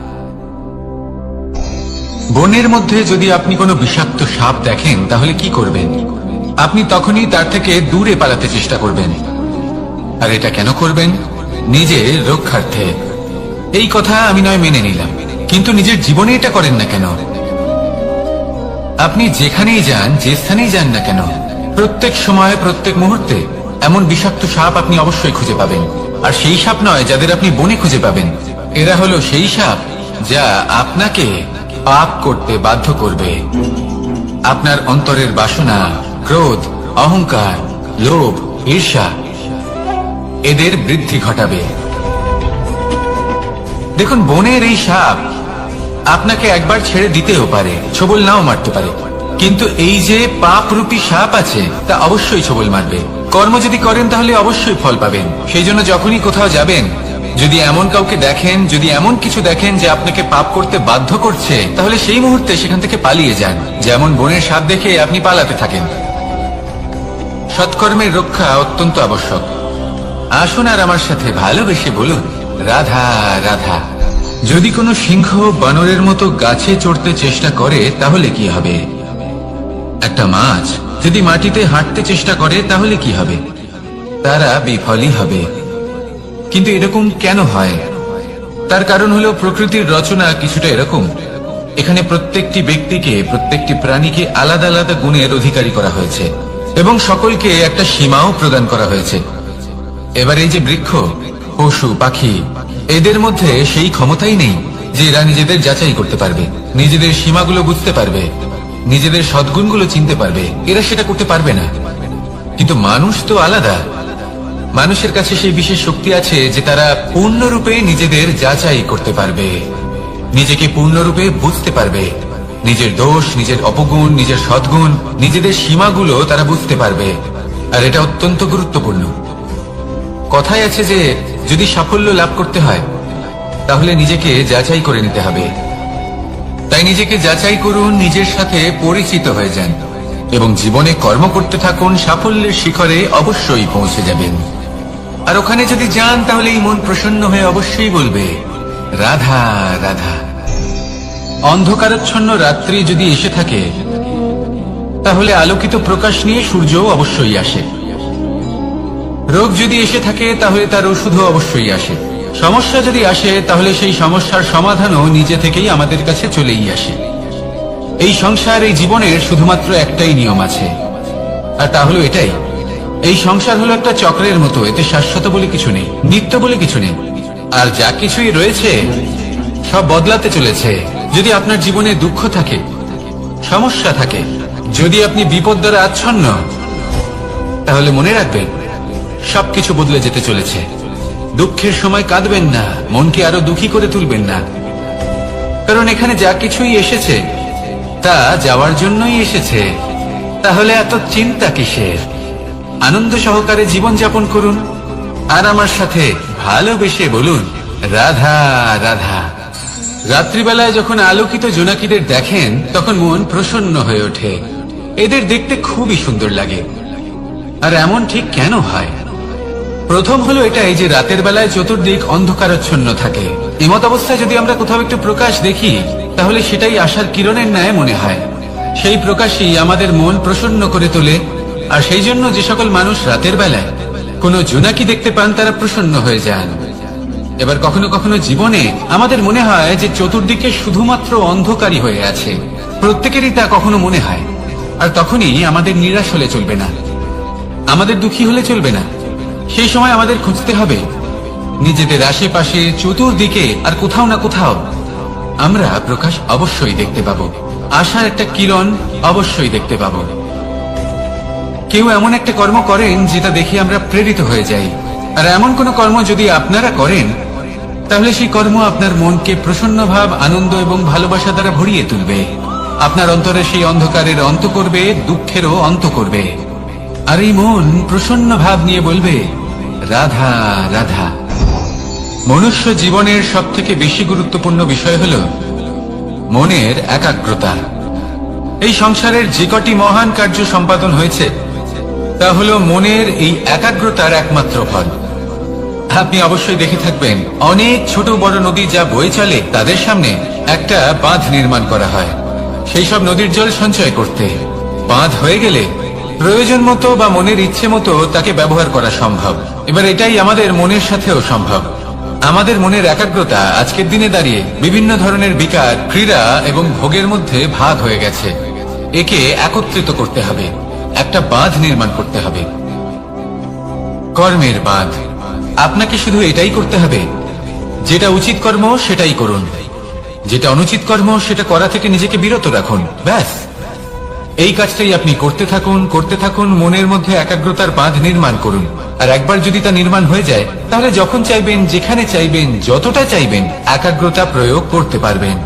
বনের মধ্যে যদি আপনি কোনো বিষাক্ত সাপ দেখেন তাহলে কি করবেন? আপনি তখনই তার থেকে দূরে পালাতে চেষ্টা করবেন। আর এটা কেন করবেন? নিজের রক্ষার্থে। এই কথা আমি নয় মেনে নিলাম, কিন্তু নিজের জীবনে এটা করেন না কেন? আপনি যেখানেই যান, যে স্থানেই যান না কেন, প্রত্যেক সময় প্রত্যেক মুহূর্তে এমন বিষাক্ত সাপ আপনি অবশ্যই খুঁজে পাবেন। আর সেই সাপ নয় যাদের আপনি বনে খুঁজে পাবেন, এরা হলো সেই সাপ যা আপনাকে পাপ করতে বাধ্য করবে। আপনার অন্তরের বাসনা, ক্রোধ, অহংকার, লোভ, ঈর্ষা এদের বৃদ্ধি ঘটাবে। দেখুন, বনের এই সাপ আপনাকে একবার ছেড়ে দিতেও পারে, ছোবল নাও মারতে পারে, কিন্তু এই যে পাপরূপী সাপ আছে তা অবশ্যই ছোবল মারবে। কর্ম যদি করেন তাহলে অবশ্যই ফল পাবেন। সেই জন্য যখনই কোথাও যাবেন, যদি এমন কাউকে দেখেন, যদি এমন কিছু দেখেন যে আপনাকে পাপ করতে বাধ্য করছে, তাহলে সেই মুহূর্তে সেখান থেকে পালিয়ে যান। যেমন বনের সাপ দেখে আপনি পালাতে থাকেন। সৎকর্মের রক্ষা অত্যন্ত আবশ্যক। আসুন আর আমার সাথে ভালোবেসে বলুন, রাধা রাধা। যদি কোনো সিংহ বানরের মতো গাছে চড়তে চেষ্টা করে তাহলে কি হবে? একটা মাছ যদি মাটিতে হাঁটতে চেষ্টা করে তাহলে কি হবে? তারা বিফলই হবে। কিন্তু এরকম কেন হয়? তার কারণ হলো প্রকৃতির রচনা কিছুটা এরকম। এখানে প্রত্যেকটি ব্যক্তিকে, প্রত্যেকটি প্রাণীকে আলাদা আলাদা গুণের অধিকারী করা হয়েছে এবং সকলকে একটা সীমাও প্রদান করা হয়েছে। এবার এই যে বৃক্ষ, পশু, পাখি, এদের মধ্যে সেই ক্ষমতাই নেই যে এরা নিজেদের যাচাই করতে পারবে, নিজেদের সীমাগুলো বুঝতে পারবে, নিজেদের সদ্গুণগুলো চিনতে পারবে। এরা সেটা করতে পারবে না। কিন্তু মানুষ তো আলাদা। মানুষের কাছে সেই বিশেষ শক্তি আছে যে তারা পূর্ণরূপে নিজেদের যাচাই করতে পারবে, নিজেকে পূর্ণরূপে বুঝতে পারবে, নিজের দোষ, নিজের অপগুণ, নিজের সদ্গুণ, নিজেদের সীমাগুলো তারা বুঝতে পারবে। আর এটা অত্যন্ত গুরুত্বপূর্ণ। কথায় আছে যে যদি সাফল্য লাভ করতে হয় তাহলে নিজেকে যাচাই করে নিতে হবে। তাই নিজেকে যাচাই করুন, নিজের সাথে পরিচিত হয়ে যান এবং জীবনে কর্ম করতে থাকুন। সাফল্যের শিখরে অবশ্যই পৌঁছে যাবেন। আর ওখানে যদি যান তাহলে এই মন প্রসন্ন হয়ে অবশ্যই বলবে, রাধা রাধা। অন্ধকারাচ্ছন্ন রাত্রি যদি এসে থাকে, তাহলে আলোকিত প্রকাশ নিয়ে সূর্যও অবশ্যই আসে। রোগ যদি এসে থাকে, তাহলে তার ওষুধও অবশ্যই আসে। সমস্যা যদি আসে, তাহলে সেই সমস্যার সমাধানও নিজে থেকেই আমাদের কাছে চলেই আসে। এই সংসার, এই জীবনের শুধুমাত্র একটাই নিয়ম আছে, আর তা হলো এটাই, এই সংসার হলো একটা চক্রের মতো। এতে শাশ্বত বলে কিছু নেই, নিত্য বলে কিছু নেই, আর যা কিছুই রয়েছে সব বদলাতে চলেছে। যদি আপনার জীবনে দুঃখ থাকে, সমস্যা থাকে, যদি আপনি বিপদ দ্বারা আচ্ছন্ন, তাহলে মনে রাখবেন সবকিছু বদলে যেতে চলেছে। দুঃখের সময় কাঁদবেন না, মনকে আরো দুঃখী করে তুলবেন না, কারণ এখানে যা কিছুই এসেছে তা যাওয়ার জন্যই এসেছে। তাহলে এত চিন্তা কিসের? আনন্দ সহকারে জীবন যাপন করুন, আর আমার সাথে ভালোবেসে বলুন রাধা রাধা। রাত্রিবেলায় যখন আলোকিত জোনাকিদের দেখেন, তখন মন প্রসন্ন হয়ে ওঠে। এদের দেখতে খুবই সুন্দর লাগে। আর এমন ঠিক কেন হয়? প্রথম হলো এটাই যে রাতের বেলায় চতুর্দিক অন্ধকারাচ্ছন্ন থাকে। এমত অবস্থায় যদি আমরা কোথাও একটু প্রকাশ দেখি, তাহলে সেটাই আশার কিরণের ন্যায় মনে হয়। সেই প্রকাশই আমাদের মন প্রসন্ন করে তোলে। আর সেই জন্য যে সকল মানুষ রাতের বেলায় কোনো জোনাকি দেখতে পান, তারা প্রসন্ন হয়ে যান। এবার কখনো কখনো জীবনে আমাদের মনে হয় যে চতুর্দিকে শুধুমাত্র অন্ধকারই হয়ে আছে, প্রত্যেকেরই তা কখনো মনে হয়। আর তখনই আমাদের নিরাশ হলে চলবে না, আমাদের দুঃখী হলে চলবে না। সেই সময় আমাদের খুঁজতে হবে নিজেদের আশেপাশে, চতুর্দিকে, আর কোথাও না কোথাও আমরা প্রকাশ অবশ্যই দেখতে পাবো, আশার একটা কিরণ অবশ্যই দেখতে পাবো। কেউ এমন একটা কর্ম করেন যেটা দেখে আমরা প্রেরিত হয়ে যাই, আর এমন কোন কর্ম যদি আপনারা করেন, তাহলে সেই কর্ম আপনার মনকে প্রসন্ন ভাব, আনন্দ এবং ভালোবাসা দ্বারা ভরিয়ে তুলবে। আপনার অন্তরে সেই অন্ধকারের অন্ত করবে, দুঃখেরও অন্ত করবে। আর এই মন প্রসন্ন ভাব নিয়ে বলবে রাধা রাধা। মনুষ্য জীবনের সব থেকে বেশি গুরুত্বপূর্ণ বিষয় হল মনের একাগ্রতা। এই সংসারের যে কটি মহান কার্য সম্পাদন হয়েছে, তা হলো মনের এই একাগ্রতার একমাত্র ফল। আপনি অবশ্যই দেখে থাকবেন, অনেক ছোট বড় নদী যা বয়ে চলে, তাদের সামনে একটা বাঁধ নির্মাণ করা হয় সেই সব নদীর জল সঞ্চয় করতে। বাঁধ হয়ে গেলে প্রয়োজন মতো বা মনের ইচ্ছে মতো তাকে ব্যবহার করা সম্ভব। এবার এটাই আমাদের মনের সাথেও সম্ভব। আমাদের মনের একাগ্রতা আজকের দিনে দাঁড়িয়ে বিভিন্ন ধরনের বিকার, ক্রীড়া এবং ভোগের মধ্যে ভাগ হয়ে গেছে। একে একত্রিত করতে হবে, একটা বাঁধ নির্মাণ করতে হবে, কর্মের বাঁধ। আপনাকে শুধু এটাই করতে হবে, যেটা উচিত কর্ম সেটাই করুন, যেটা অনুচিত কর্ম সেটা করা থেকে নিজেকে বিরত রাখুন। ব্যাস, এই কাজটাই আপনি করতে থাকুন, করতে থাকুন। মনের মধ্যে একাগ্রতার বাঁধ নির্মাণ করুন। আর একবার যদি তা নির্মাণ হয়ে যায়, তাহলে যখন চাইবেন, যেখানে চাইবেন, যতটা চাইবেন, একাগ্রতা প্রয়োগ করতে পারবেন।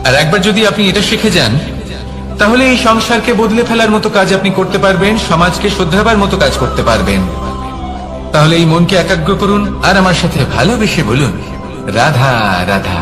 আর একবার যদি আপনি এটা শিখে যান, তাহলে এই সংসারকে বদলে ফেলার মতো কাজ আপনি করতে পারবেন, সমাজকে শুধরাবার মতো কাজ করতে পারবেন। তাহলে এই মনকে একাগ্র করুন, আর আমার সাথে ভালোবেসে বলুন রাধা রাধা।